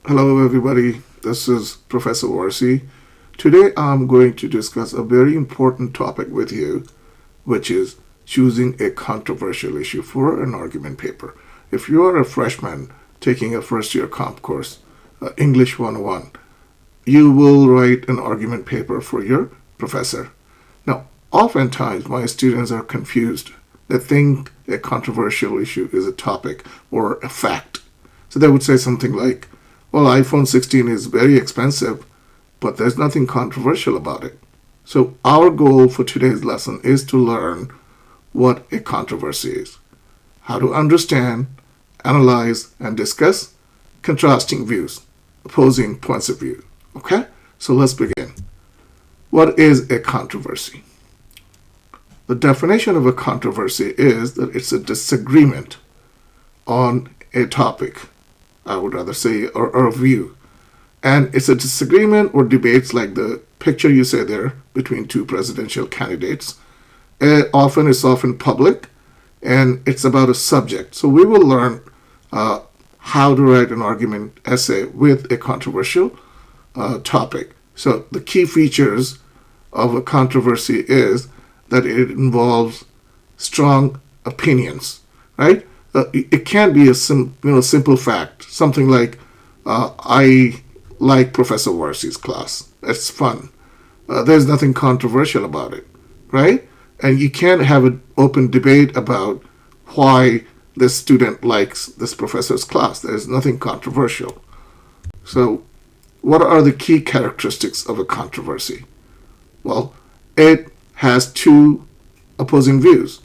Hello, everybody. This is Professor Orsi. Today, I'm going to discuss a very important topic with you, which is choosing a controversial issue for an argument paper. If you are a freshman taking a first year comp course, English 101, you will write an argument paper for your professor. Now, oftentimes, my students are confused. They think a controversial issue is a topic or a fact. So they would say something like, well, iPhone 16 is very expensive, but there's nothing controversial about it. So our goal for today's lesson is to learn what a controversy is, how to understand, analyze, and discuss contrasting views, opposing points of view. Okay? So let's begin. What is a controversy? The definition of a controversy is that it's a disagreement on a topic, I would rather say, or a view. And it's a disagreement or debates like the picture you say there between two presidential candidates. It's often public, and it's about a subject. So we will learn how to write an argument essay with a controversial topic. So the key features of a controversy is that it involves strong opinions, right? It can be a simple fact, something like, I like Professor Warsi's class. It's fun. There's nothing controversial about it, right? And you can't have an open debate about why this student likes this professor's class. There's nothing controversial. So what are the key characteristics of a controversy? Well, it has two opposing views.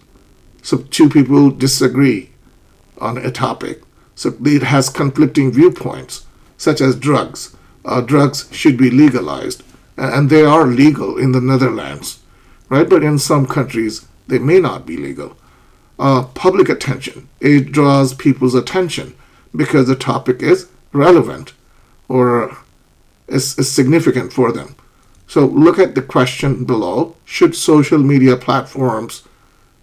So two people disagree on a topic. So it has conflicting viewpoints, such as drugs. Drugs should be legalized, and they are legal in the Netherlands, right? But in some countries, they may not be legal. Public attention. It draws people's attention because the topic is relevant or is significant for them. So look at the question below. Should social media platforms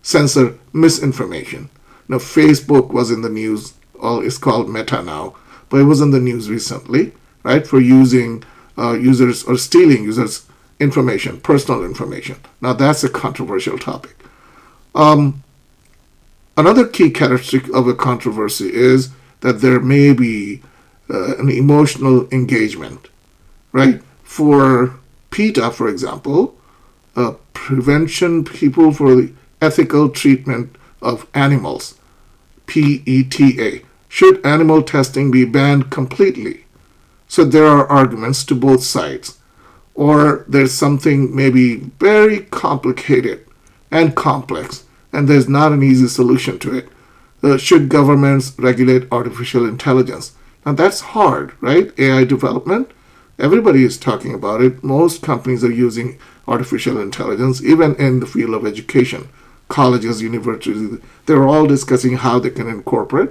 censor misinformation? Now, Facebook was in the news, it's called Meta now, but it was in the news recently, right, for using users or stealing users' information, personal information. Now, that's a controversial topic. Another key characteristic of a controversy is that there may be an emotional engagement, right? For PETA, for example, prevention people for the ethical treatment of animals, PETA. Should animal testing be banned completely? So there are arguments to both sides. Or there's something maybe very complicated and complex, and there's not an easy solution to it. Should governments regulate artificial intelligence? Now that's hard, right? AI development. Everybody is talking about it. Most companies are using artificial intelligence, even in the field of education. Colleges, universities, they're all discussing how they can incorporate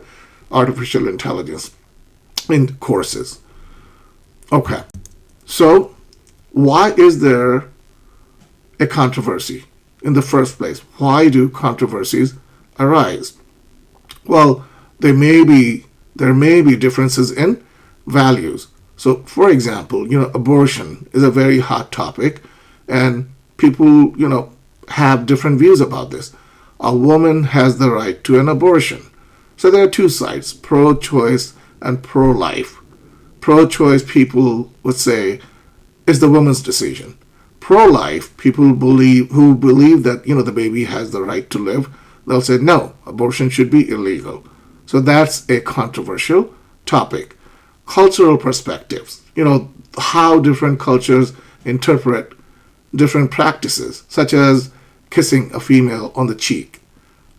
artificial intelligence in courses. Okay, so why is there a controversy in the first place? Why do controversies arise? Well, there may be differences in values. So, for example, abortion is a very hot topic, and people, have different views about this. A woman has the right to an abortion. So there are two sides, pro-choice and pro-life. Pro-choice people would say it's the woman's decision. Pro-life people who believe that the baby has the right to live, they'll say no, abortion should be illegal. So that's a controversial topic. Cultural perspectives, how different cultures interpret different practices, such as kissing a female on the cheek.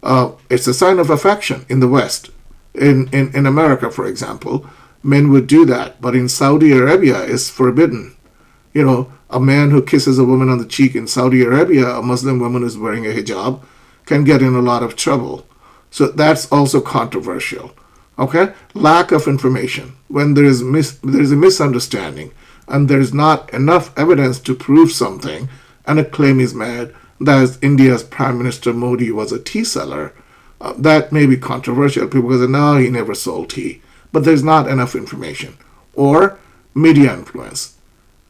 It's a sign of affection in the West. In America, for example, men would do that, but in Saudi Arabia, it's forbidden. A man who kisses a woman on the cheek in Saudi Arabia, a Muslim woman who's wearing a hijab, can get in a lot of trouble. So that's also controversial. Okay? Lack of information. When there's a misunderstanding and there's not enough evidence to prove something, and a claim is made that India's Prime Minister Modi was a tea seller, that may be controversial. People say, no, he never sold tea. But there's not enough information. or media influence.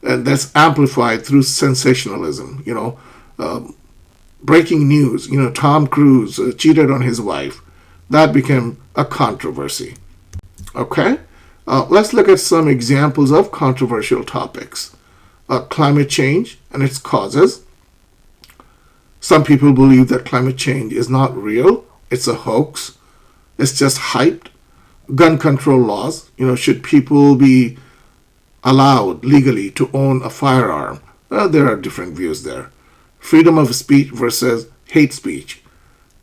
And that's amplified through sensationalism. Breaking news, Tom Cruise cheated on his wife. That became a controversy. Okay? Let's look at some examples of controversial topics. Climate change and its causes. Some people believe that climate change is not real. It's a hoax. It's just hyped. Gun control laws. Should people be allowed legally to own a firearm? There are different views there. Freedom of speech versus hate speech.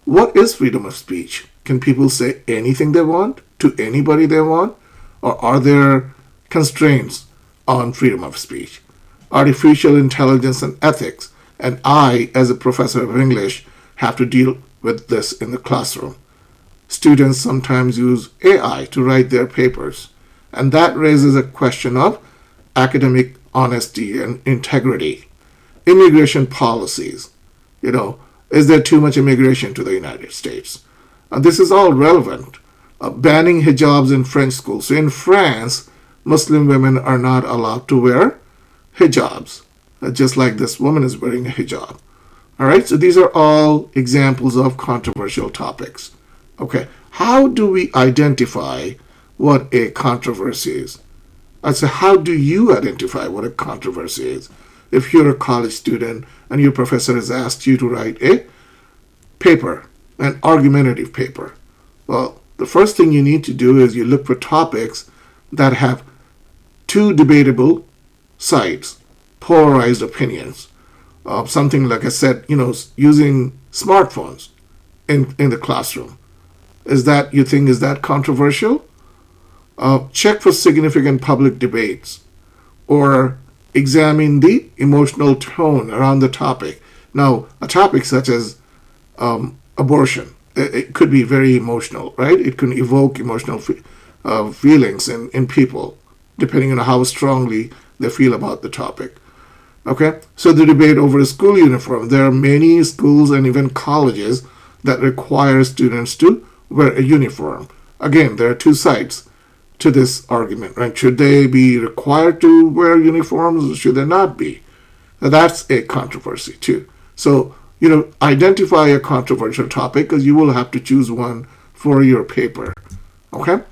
What is freedom of speech? Can people say anything they want to anybody they want? Or are there constraints on freedom of speech? Artificial intelligence and ethics. And I, as a professor of English, have to deal with this in the classroom. Students sometimes use AI to write their papers. And that raises a question of academic honesty and integrity. Immigration policies. Is there too much immigration to the United States? This is all relevant. Banning hijabs in French schools. So in France, Muslim women are not allowed to wear hijabs, just like this woman is wearing a hijab. All right, so these are all examples of controversial topics. Okay, how do we identify what a controversy is? I say, how do you identify what a controversy is? If you're a college student and your professor has asked you to write a paper, an argumentative paper, well, the first thing you need to do is you look for topics that have two debatable sides, polarized opinions. Something like I said, using smartphones in the classroom. Is that controversial? Check for significant public debates or examine the emotional tone around the topic. Now, a topic such as abortion, it could be very emotional, right? It can evoke emotional feelings in people, depending on how strongly they feel about the topic. Okay, so the debate over a school uniform. There are many schools and even colleges that require students to wear a uniform. Again, there are two sides to this argument, right? Should they be required to wear uniforms or should they not be? Now, that's a controversy too. So, identify a controversial topic because you will have to choose one for your paper. Okay?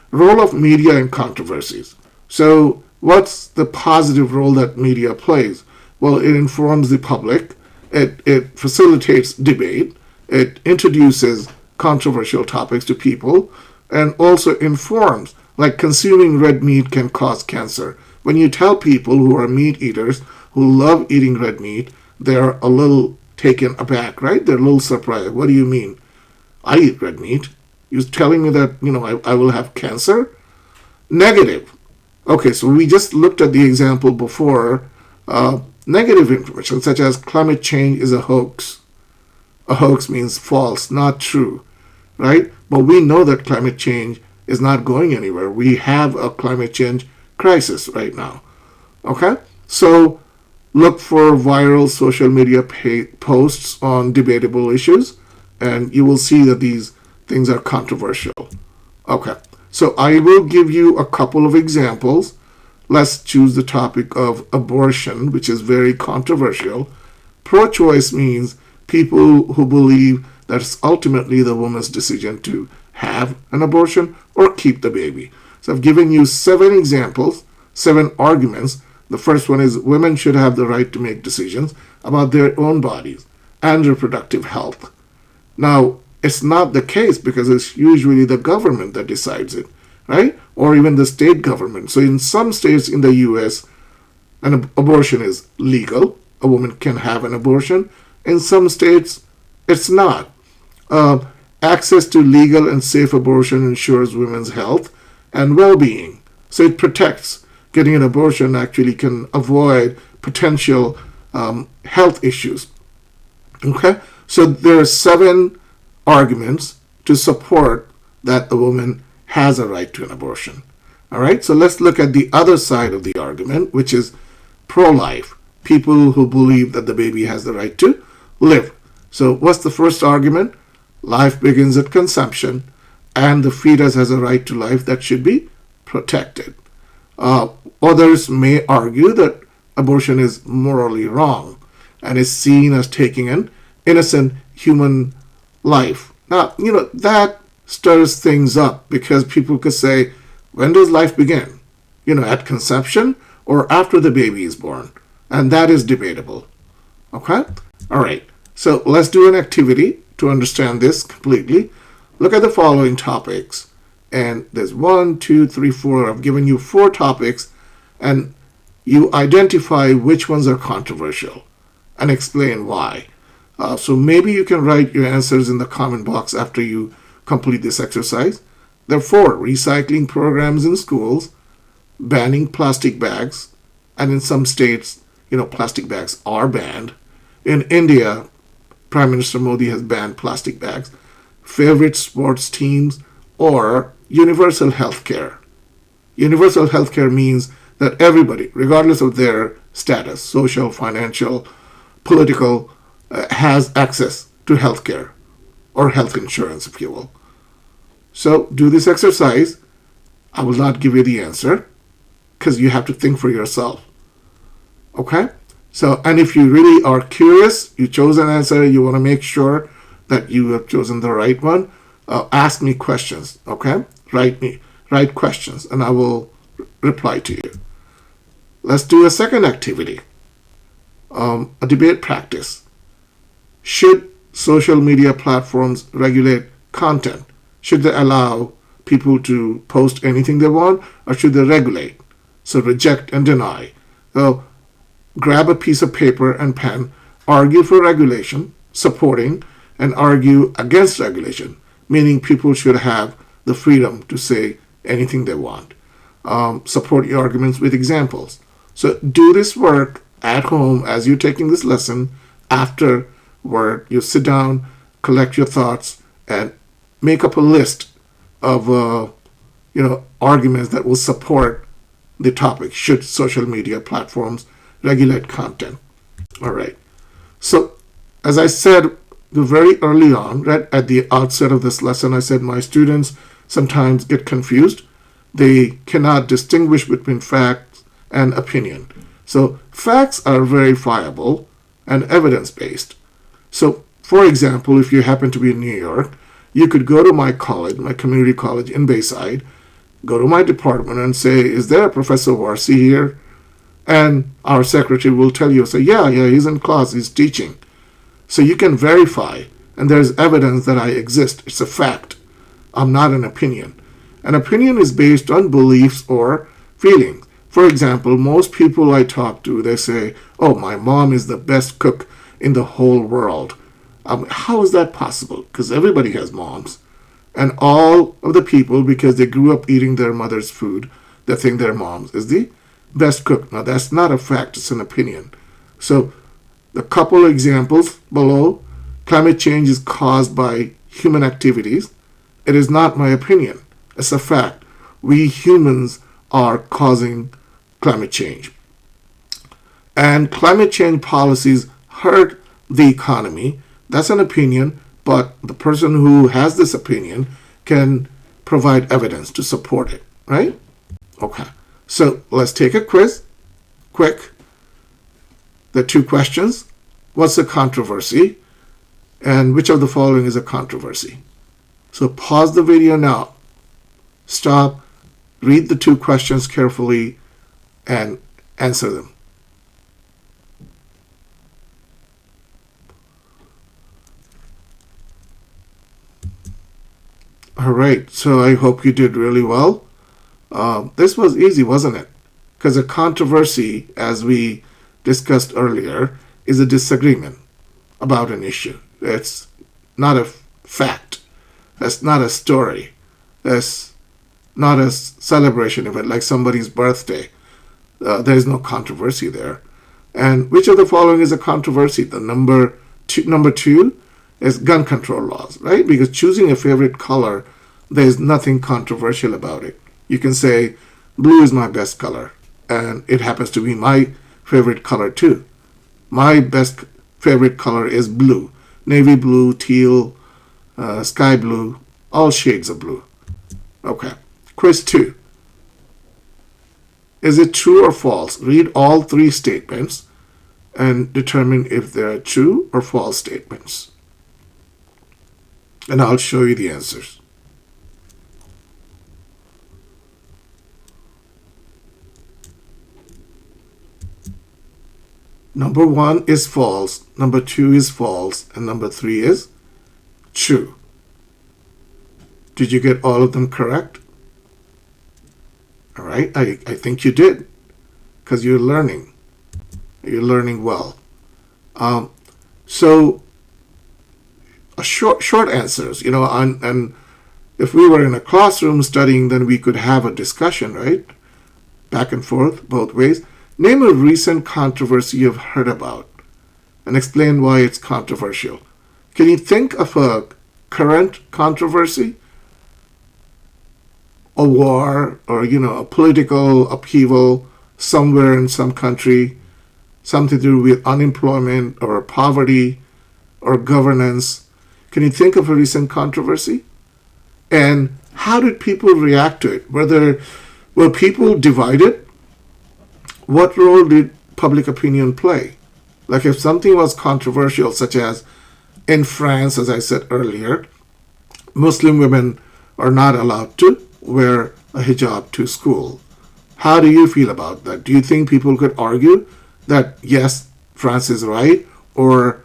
Role of media in controversies. So, what's the positive role that media plays? Well, it informs the public, it facilitates debate, it introduces controversial topics to people, and also informs, like consuming red meat can cause cancer. When you tell people who are meat eaters, who love eating red meat, they're a little taken aback, right? They're a little surprised. What do you mean? I eat red meat. You're telling me that, I will have cancer? Negative. Okay, so we just looked at the example before. Negative information, such as climate change is a hoax. A hoax means false, not true, right? But we know that climate change is not going anywhere. We have a climate change crisis right now. Okay? So look for viral social media posts on debatable issues, and you will see that these things are controversial. Okay. So I will give you a couple of examples. Let's choose the topic of abortion, which is very controversial. Pro-choice means people who believe that it's ultimately the woman's decision to have an abortion or keep the baby. So I've given you 7 examples, 7 arguments. The first one is women should have the right to make decisions about their own bodies and reproductive health. Now, it's not the case because it's usually the government that decides it, right? Or even the state government. So in some states in the U.S., an abortion is legal. A woman can have an abortion. In some states, it's not. Access to legal and safe abortion ensures women's health and well-being. So it protects. Getting an abortion actually can avoid potential health issues. Okay? So there are 7 arguments to support that a woman has a right to an abortion. All right? So let's look at the other side of the argument, which is pro-life. People who believe that the baby has the right to live. So what's the first argument? Life begins at conception, and the fetus has a right to life that should be protected. Others may argue that abortion is morally wrong and is seen as taking an innocent human life. Now, that stirs things up because people could say, when does life begin? At conception or after the baby is born? And that is debatable. Okay? All right. So let's do an activity to understand this completely. Look at the following topics. And there's 1, 2, 3, 4. I've given you 4 topics, and you identify which ones are controversial and explain why. So maybe you can write your answers in the comment box after you complete this exercise. There are 4 recycling programs in schools, banning plastic bags, and in some states, plastic bags are banned. In India, Prime Minister Modi has banned plastic bags. Favorite sports teams or universal health care. Universal health care means that everybody, regardless of their status, social, financial, political, has access to health care or health insurance, if you will. So do this exercise. I will not give you the answer because you have to think for yourself. Okay? So, and if you really are curious, you chose an answer, you want to make sure that you have chosen the right one, ask me questions, okay? Write questions, and I will reply to you. Let's do a second activity, a debate practice. Should social media platforms regulate content? Should they allow people to post anything they want, or should they regulate? So reject and deny. So grab a piece of paper and pen, argue for regulation, supporting, and argue against regulation, meaning people should have the freedom to say anything they want. Support your arguments with examples. So do this work at home as you're taking this lesson. Afterward, you sit down, collect your thoughts, and make up a list of arguments that will support the topic. Should social media platforms regulate content? All right. So, as I said very early on, right at the outset of this lesson, I said my students sometimes get confused. They cannot distinguish between facts and opinion. So, facts are verifiable and evidence-based. So, for example, if you happen to be in New York, you could go to my college, my community college in Bayside, go to my department and say, is there a Professor Warsi here? And our secretary will tell you, say, yeah, he's in class, he's teaching. So you can verify, and there's evidence that I exist. It's a fact. I'm not an opinion. An opinion is based on beliefs or feelings. For example, most people I talk to, they say, oh, my mom is the best cook in the whole world. How is that possible? Because everybody has moms. And all of the people, because they grew up eating their mother's food, they think their moms is the best cook. Now, that's not a fact. It's an opinion. So the couple of examples below, climate change is caused by human activities. It is not my opinion. It's a fact. We humans are causing climate change. And climate change policies hurt the economy. That's an opinion, but the person who has this opinion can provide evidence to support it, right? Okay. So let's take a quiz. Quick. The 2 questions. What's a controversy? And which of the following is a controversy? So pause the video now. Stop. Read the 2 questions carefully and answer them. All right. So I hope you did really well. This was easy, wasn't it? Because a controversy, as we discussed earlier, is a disagreement about an issue. It's not a fact. That's not a story. That's not a celebration event like somebody's birthday. There's no controversy there. And which of the following is a controversy? The number two is gun control laws, right? Because choosing a favorite color, there's nothing controversial about it. You can say, blue is my best color, and it happens to be my favorite color too. My best favorite color is blue. Navy blue, teal, sky blue, all shades of blue. Okay. Quiz 2. Is it true or false? Read all three statements and determine if they are true or false statements. And I'll show you the answers. Number 1 is false, number 2 is false, and number 3 is true. Did you get all of them correct? All right, I think you did, because you're learning. You're learning well. So, short answers, and if we were in a classroom studying, then we could have a discussion, right? Back and forth, both ways. Name a recent controversy you've heard about and explain why it's controversial. Can you think of a current controversy? A war or, a political upheaval somewhere in some country, something to do with unemployment or poverty or governance. Can you think of a recent controversy? And how did people react to it? Were people divided? What role did public opinion play? Like if something was controversial, such as in France, as I said earlier, Muslim women are not allowed to wear a hijab to school. How do you feel about that? Do you think people could argue that, yes, France is right? Or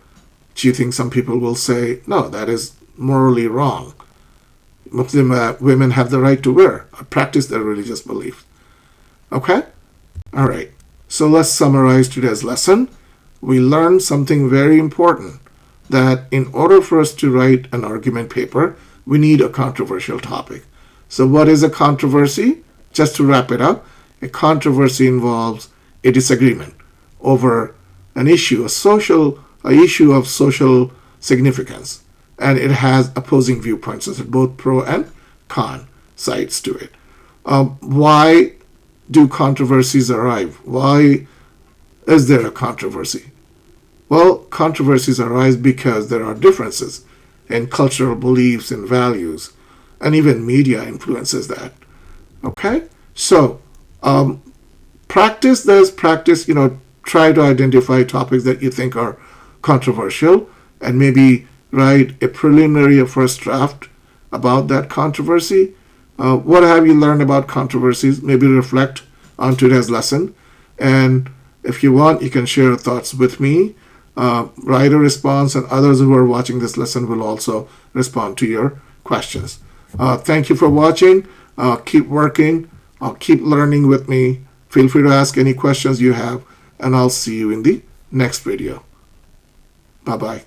do you think some people will say, no, that is morally wrong? Muslim women have the right to wear, practice their religious beliefs. Okay? All right. So let's summarize today's lesson. We learned something very important, that in order for us to write an argument paper, we need a controversial topic. So what is a controversy? Just to wrap it up, a controversy involves a disagreement over an issue, a issue of social significance, and it has opposing viewpoints, so both pro and con sides to it. Why do controversies arise? Why is there a controversy? Well, controversies arise because there are differences in cultural beliefs and values, and even media influences that. Okay? So, practice, try to identify topics that you think are controversial and maybe write a preliminary or first draft about that controversy. What have you learned about controversies? Maybe reflect on today's lesson. And if you want, you can share your thoughts with me. Write a response, and others who are watching this lesson will also respond to your questions. Thank you for watching. Keep working. Keep learning with me. Feel free to ask any questions you have, and I'll see you in the next video. Bye-bye.